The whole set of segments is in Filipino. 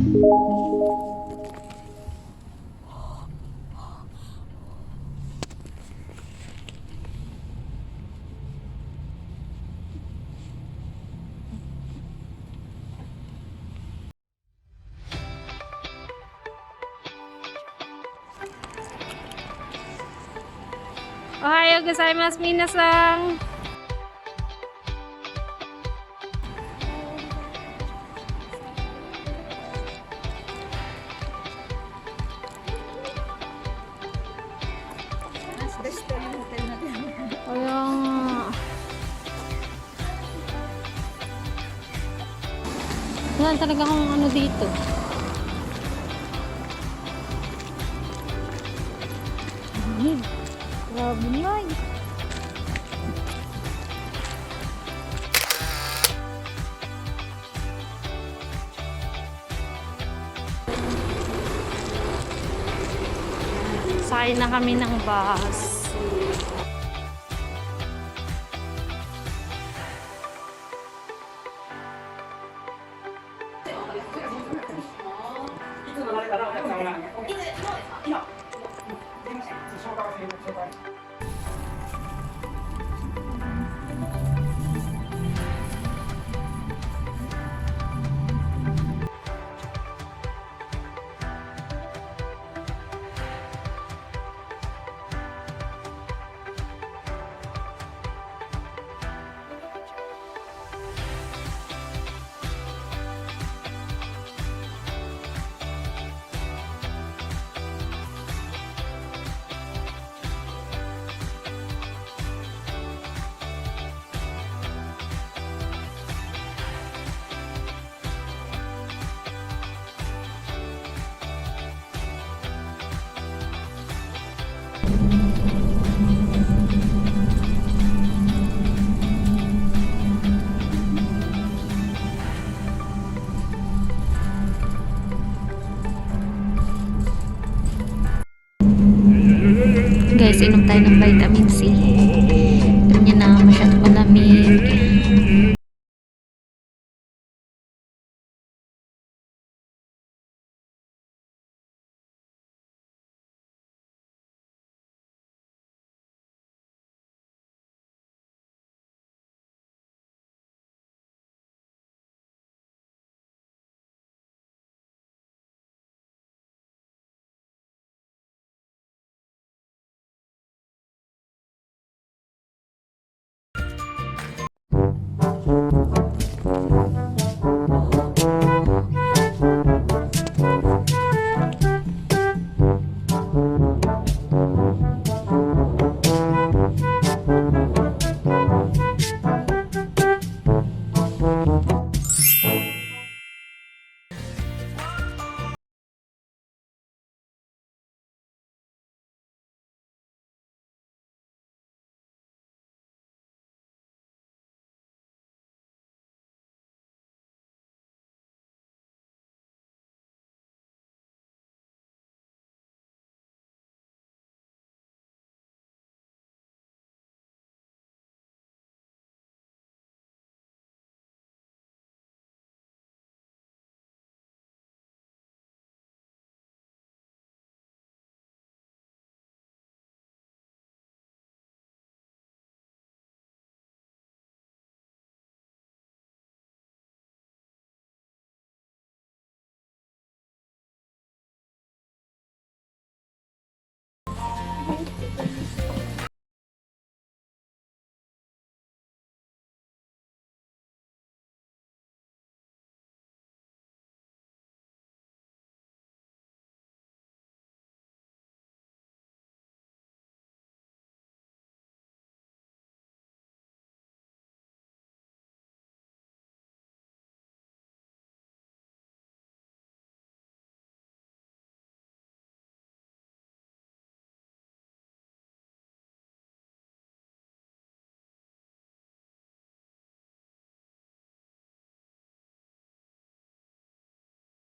Ohayo gozaimasu minasan. Kaya nga. Wala talaga akong ano dito. Grabe nga eh. Sakay na kami ng bus. Guys, inom tayo ng vitamin C. Alam niyo na, masyado malamig.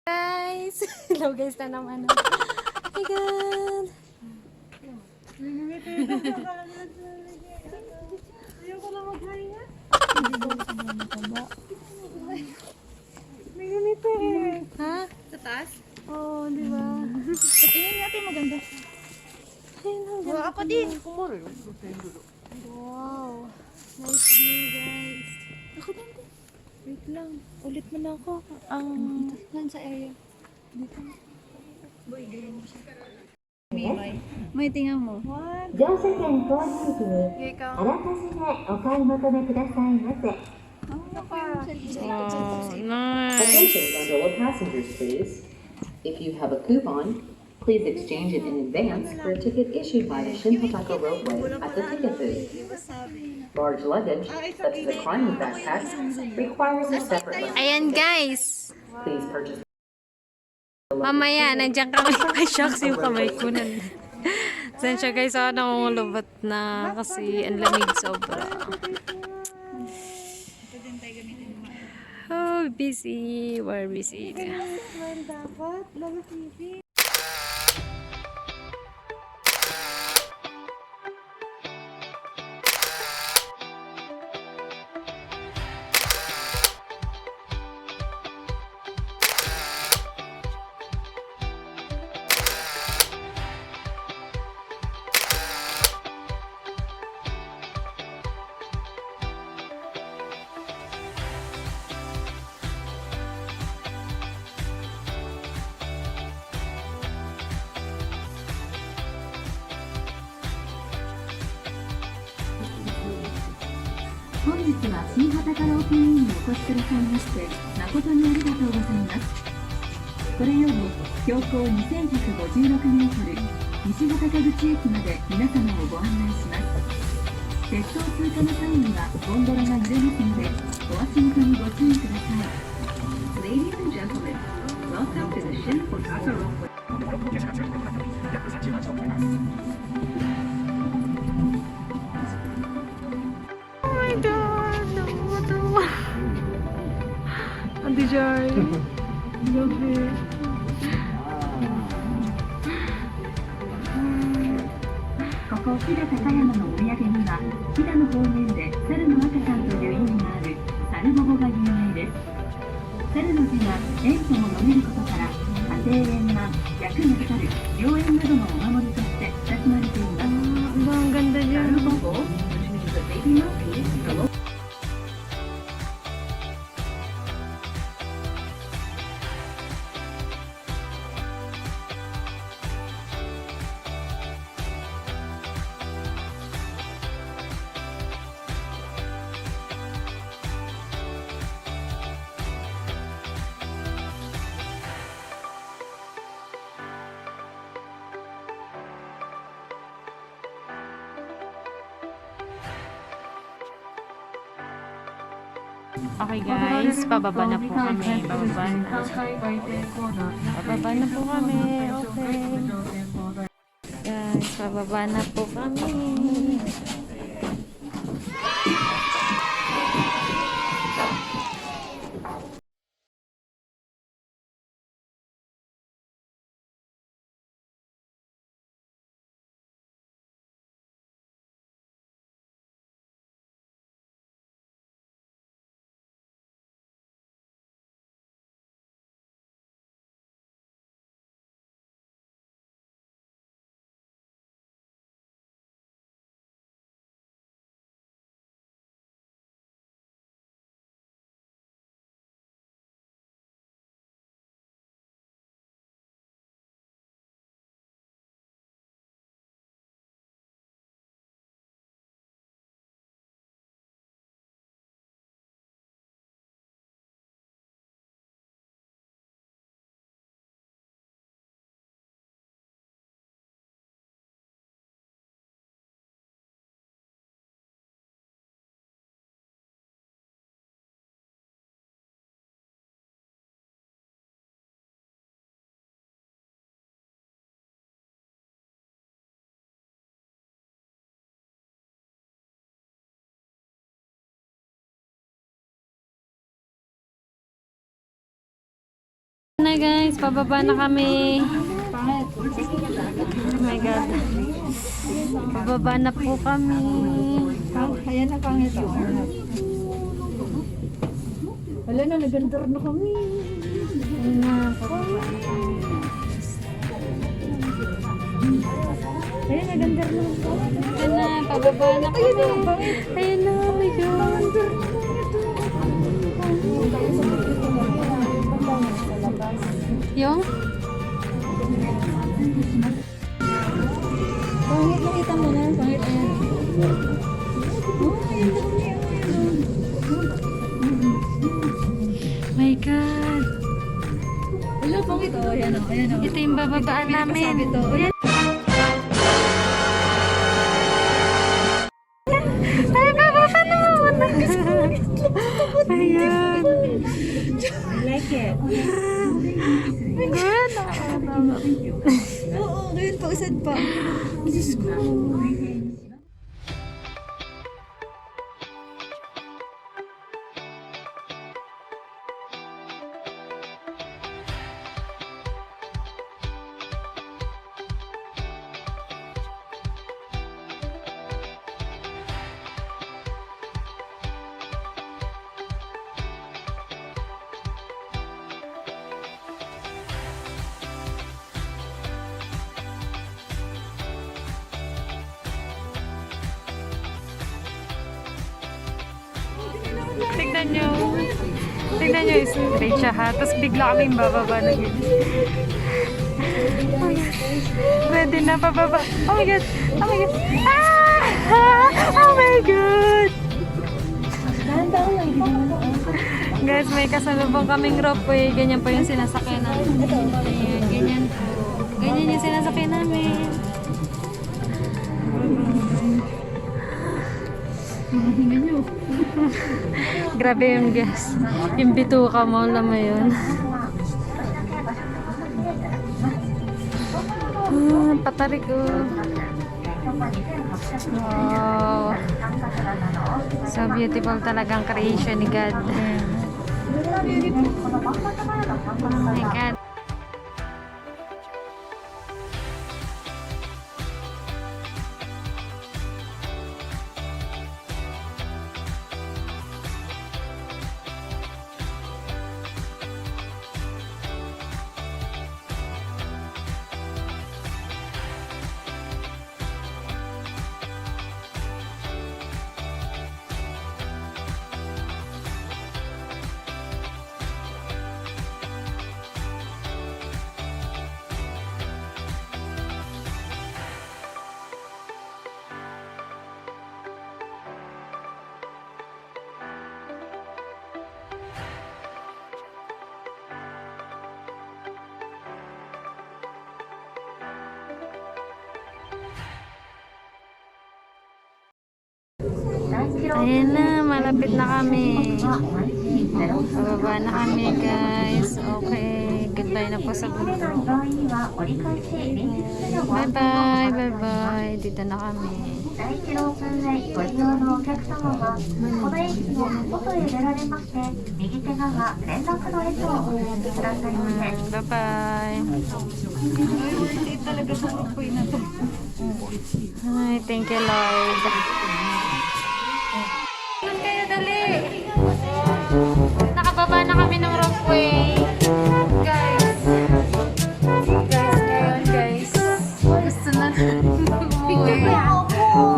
Guys, hello guys na naman. Hey God. Ayaw ko lang maghahinga. Ha? taas? Oo, di ba? Tingin natin maganda. Wow, Ako din. wow. Nice view, guys. Ako din. Wait lang. Ulit mo na ako. Saan sa area? Dito. Boy, ganyan mo siya. May tingnan mo. 乗車券購入時に Ikaw. あらかじめお買い求めくださいませ。 Oh, nice. Attention bundle of passengers, please. If you have a coupon, please exchange it in advance for a ticket issued by the Shinhotaka Roadway at the ticket booth. Large luggage, such as a climbing backpack, requires a separate reservation. Ayan guys. Please purchase Mamaya, nandiyan kami. Ay, shucks yung kamay ko na. Saan siya guys, ako nangungulubat na kasi ang lamig sobra. Oh, busy. We're busy. Well, dapat. Lalo TV.本日は新畑からオープンインにお越しくださいまして誠にありがとうございます。これより標高2156メートル西畑口駅まで皆様をご案内します。鉄道通過の際にはゴンドラが揺れますのでお足元にご注意ください。Ladies and gentlemen, welcome to the Shinhotaka Roadway. Oh my God! Nakakatawa. Ate Joy. Grabe. ここ飛騨高山のお土産には飛騨の方言で猿の赤ちゃんという意味がある猿ボボが有名です。猿の字が縁とも読めることから家庭円満、役が去る、良縁などのお守りとして親しまれています。 Ang ganda 猿 dyan. ボボ which means a baby monkey, the local Okay guys, pababa na po kami. Pababa na. Pababa na po kami. Okay. Guys, pababa na po kami. Na guys, pababa na kami. Oh my God. Pababa na po kami. Ayan na pangit yun. Wala na, nagandar na kami. Ayun na, pababa na. Bababa na kami. Ayun na, oh my God. Yung? Pangit, nakita mo na. Pangit, ayan. My God. Wala, pangit. Oh, ayan o. Ayan o. Ito yung bababaan namin. Sabi to. Ayan. Ay, bababa na. Ayan. I like it. Good. Oo, ngayon pa, usad pa. Diyos ko. Tignan nyo. Tignan nyo, straight siya ha. Tapos bigla kaming bababa na yun. Ready na, bababa. Oh my God. Oh my God. Ah! Oh my God. Guys, may kasalubong kaming ropeway. Ganyan po yung sinasakyan namin. Ayan, ganyan po. Ganyan yung sinasakyan namin. Grabe yung gas. Yung bituka mo, alam mo yun. Patarik ko. Wow. So beautiful talagang creation ni God. Oh my God. Ayan na, malapit na kami. Bababa na kami, guys. Okay, goodbye na po sa bundok. Bye-bye, bye-bye. Dito na kami. Bye-bye. Ay, thank you, Lord. Kayo dali. Nakababa na kami ng ropeway. Guys. Ngayon, guys. Gusto na umuwi.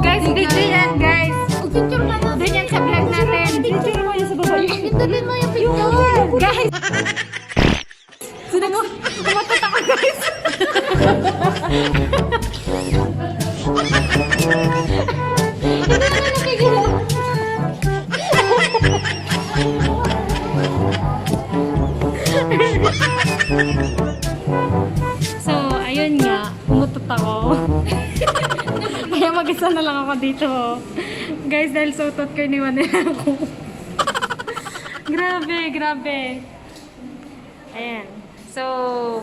Guys, video yan, guys. Doon yan sa vlog natin. Picture mo yan sa baba. Picture mo yung picture. Guys. Kumatot ako, guys. Hindi naman nakikita. So, ayun nga, umutot ako. Kaya mag-isa na lang ako dito. Guys, dahil sa utot ko, iniwan nila ako. Grabe, grabe. Ayan. So,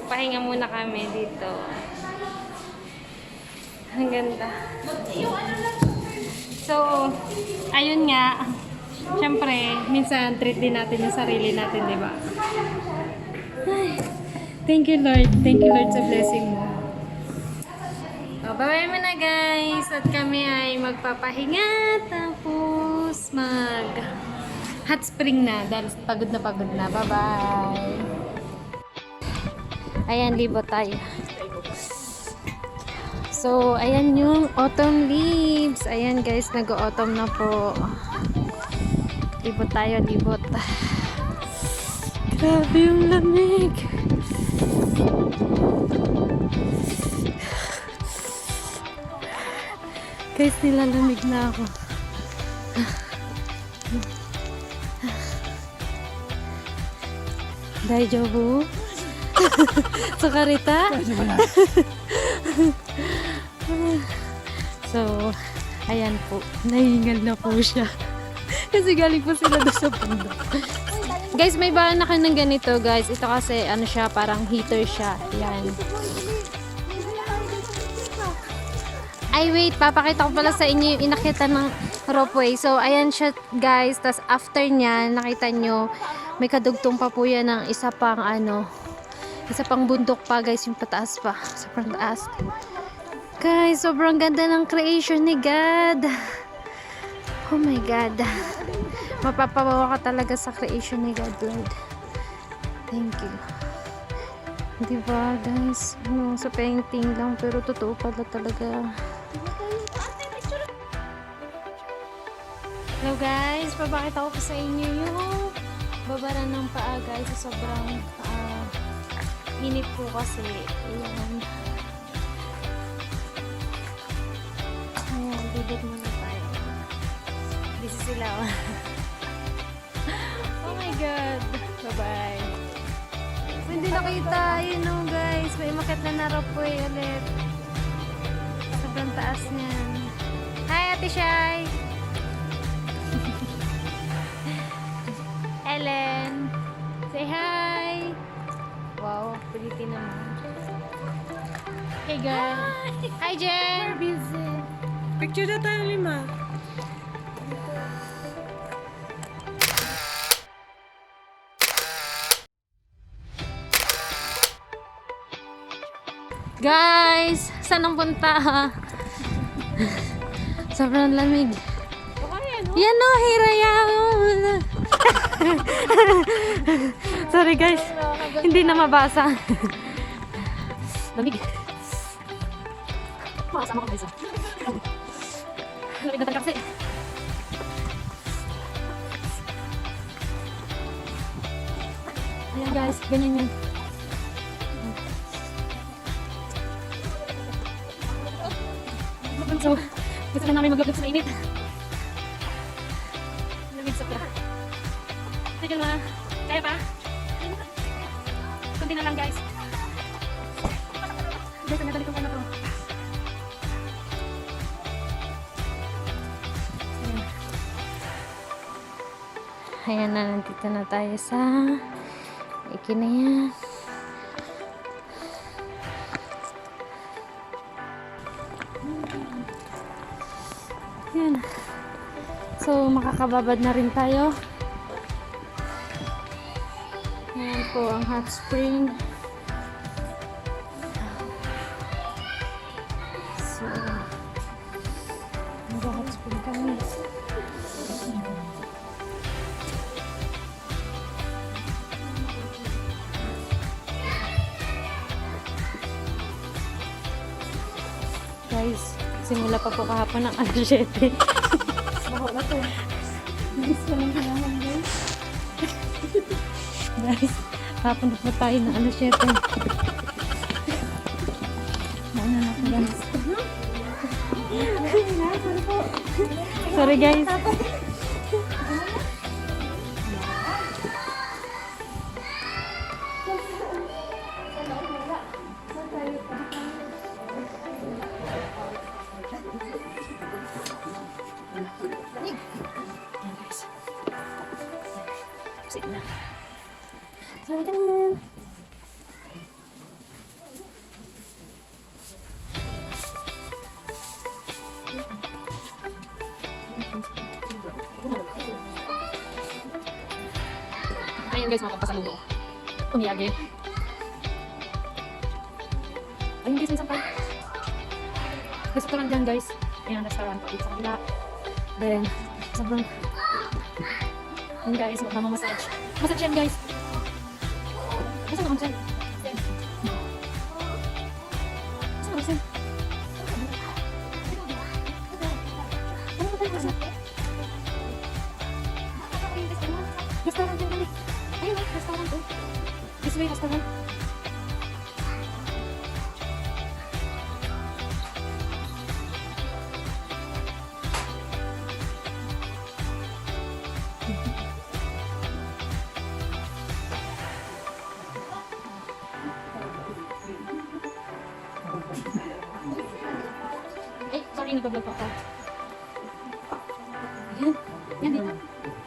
pahinga muna kami dito. Ang ganda. So, ayun nga. Siyempre, minsan treat din natin yung sarili natin, di ba? Ay, thank you, Lord. Thank you, Lord, sa blessing mo. So, bye-bye mo na, guys. At kami ay magpapahinga. Tapos, hot spring na. Dahil pagod na pagod na. Bye-bye. Ayan, libo tayo. So, ayan yung autumn leaves. Ayan guys, nag-autumn na po. Libot tayo, libot. Grabe yung lamig. Guys, nilalamig na ako. Daijobu? Sukarita? So, ayan po. Nahingal na po siya. Kasi galing po sila doon sa bundok. Guys, may bahan na kayo ng ganito, guys. Ito kasi, ano siya, parang heater siya. Ayan. Ay, wait. Papakita ko pala sa inyo yung inakita ng ropeway. So, ayan siya, guys. Tapos, after niya, nakita nyo, may kadugtong pa po yan ng isa pang, isa pang bundok pa, guys. Yung pataas pa. Sobrang taas. Guys, sobrang ganda ng creation ni God. Oh my God. Mapapawawa ka talaga sa creation ni God, Lord. Thank you. Diba, guys? Sa painting lang, pero totoo pala talaga. Hello, guys. Papakita ko po sa inyo yung babara ng paa, guys. Sobrang init po kasi. Ayan. Ayan, bibig muna tayo. Busy sila. Oh my God. Bye-bye. Hindi nakita. Ayun o, guys. May umakyat na ropeway ulit. Sobrang taas niyan. Hi, Ate Shai. Ellen. Say hi. Wow, pretty naman. Hey, girl. Hi, Jen. We're busy. Picture na tayo 5. Guys, saan ang punta? Sobrang lamig. Yan o, Hiraya. Sorry guys, hindi na mabasa. Lamig. Makasama ko guys. Lamig na talaga kasi. Ayan guys, ganyan yun. So, gusto na namin maglaglag sa init. Lamig sa pera. Sige na. Kaya pa? Kunti na lang guys. Guys, ang nagalit ko na to. Ayan na, nandito na tayo sa Ikinayan. Ayan. So, makakababad na rin tayo. Ayan po ang hot spring. So, mag-hot spring kami. Guys, simula pa po kahapon ng alas 7. Baho na to. Guys, walang kailangan guys. Guys, kahapon na po tayo ng alas 7. Mauna na po guys. Sorry guys. Ayan guys, makapasalubong. Umiyagi. Ayun guys, may sampay. Restaurant dyan guys. Ayan, restaurant pa dito sa kanila. Then, sobrang... Ayan guys, magmamassage. Massage yan guys. Basta naman dyan. Basta naman dyan. Sorry, nag-vlog pa ako. Yan. Yan dito.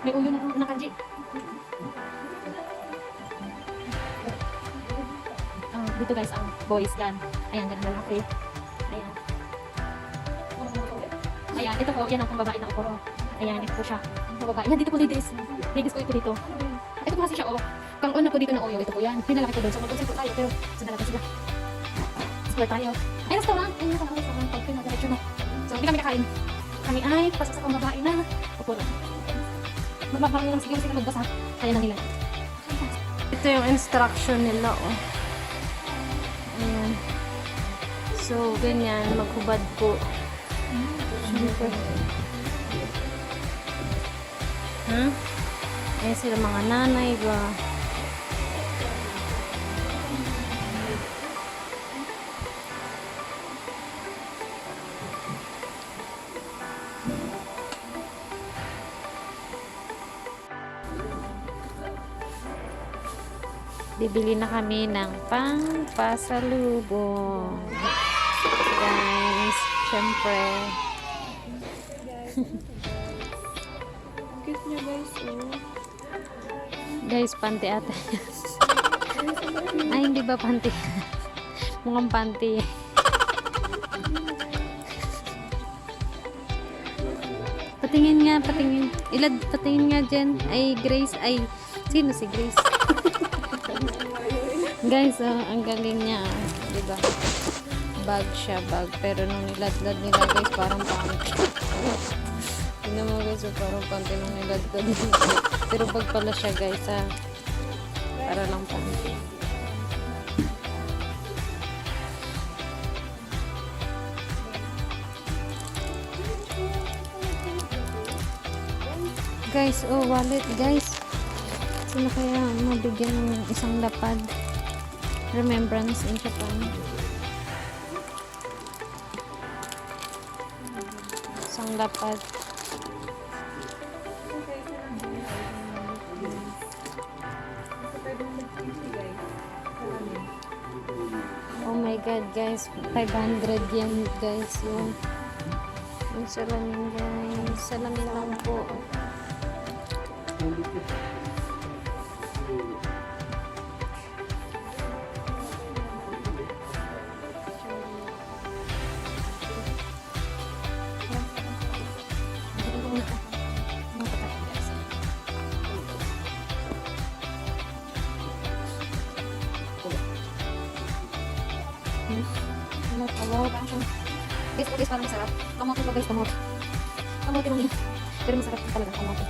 May ulo na kanji. Dito guys, ang boys gun. Ayan, ganun lalaki. Ayan. Ayan, ito po, yan ang pambabae na okoro. Ayan, ito po siya. Pambabae. Yan, dito po ladies. Ladies ko ito dito. Ito po kasi siya, oh. Kang una po dito na oyo, ito po yan. Pinalaki ko doon. So, mag-consent po tayo, pero sundan natin sila. Explore tayo. Ay, restaurant. Ay, nasa restaurant. Pag pinag-diretso na. So, hindi kami kakain. Kami ay, pasok sa pambabae na. Opo na. Magmamahal lang siguro sila magbasa. Kaya na nila. Ito yung instruction nila, oh. Ayan. So, ganyan. Maghubad po. Siyempre. Ayan sila mga nanay ba? Bibili na kami ng pang-pasalubong. Guys, syempre. Cute niya guys, oh. Guys, panty ata. Ay, hindi ba panty? Mukhang panty. Patingin nga, patingin. Ilad, patingin nga dyan. Ay, Grace. Ay, sino si Grace? Guys, ang galing niya. Diba? Bag siya, bag. Pero nung niladlad nila, guys, parang panty. Tingnan mo guys, parang panty nung niladlad nila. Pero bag pala siya, guys, ha. Para lang panty. Guys, oh, wallet, guys. Sino kaya mabigyan ng isang lapad? Remembrance in Japan. Isang lapad. Oh my god, guys. 500 yen, guys. Yung salamin, guys. Salamin lang po. Guys, parang masarap. Kamote po guys, kamote. Kamote lang yun. Pero masarap talaga kamote.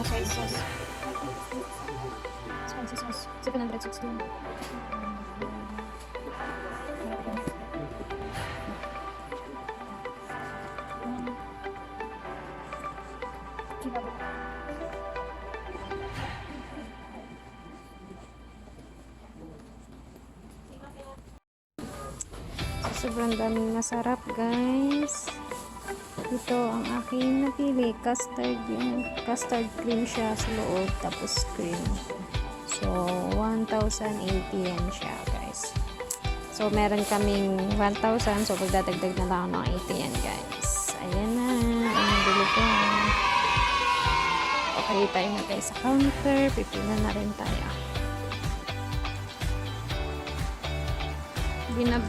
Soy sauce. Spicy sauce. 760. Sobrang daming masarap, guys. Ito ang aking napili. Custard cream siya sa loob. Tapos cream. So, 1,080 yen siya, guys. So, meron kaming 1,000. So, pagdadagdag na lang ng 80 yen, guys. Ayan na. Ang bili ko. Okay, tayo na tayo sa counter. Pipila na rin tayo. Bina.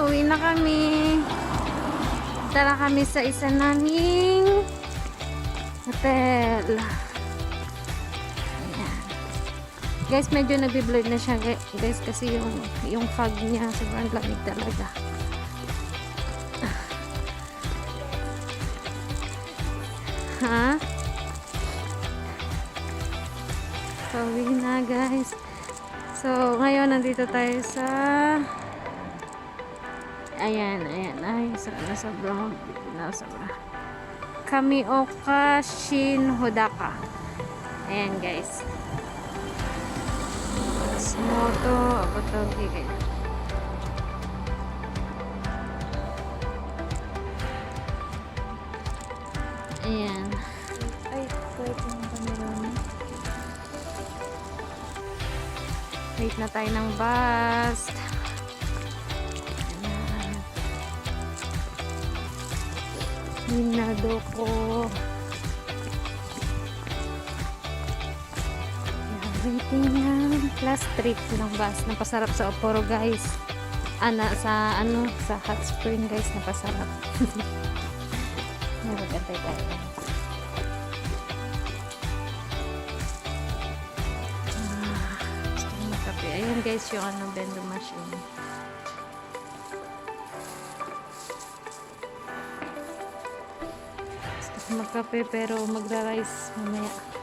Uwi na kami. Tara kami sa isa naming hotel. Ayan. Guys, medyo nagbi-blur na siya, guys, kasi yung fog niya sobrang lamig talaga. Ha? So, uwi na, guys. So, ngayon nandito tayo sa ayan. Ay, sobra. Kamioka Shin-Hodaka. Ayan, guys. Moto, Abotogi, guys. Ayan. Ay, pwede yung camera mo. Wait na tayo ng bus. Minado ko. Waiting na. Last trip ng bus. Napasarap sa Oporo guys. Sa hot spring guys. Napasarap. Magantay tayo. Gusto ko magkape. Ayun guys yung vending machine. Gusto ko magkape pero magra-rice mamaya.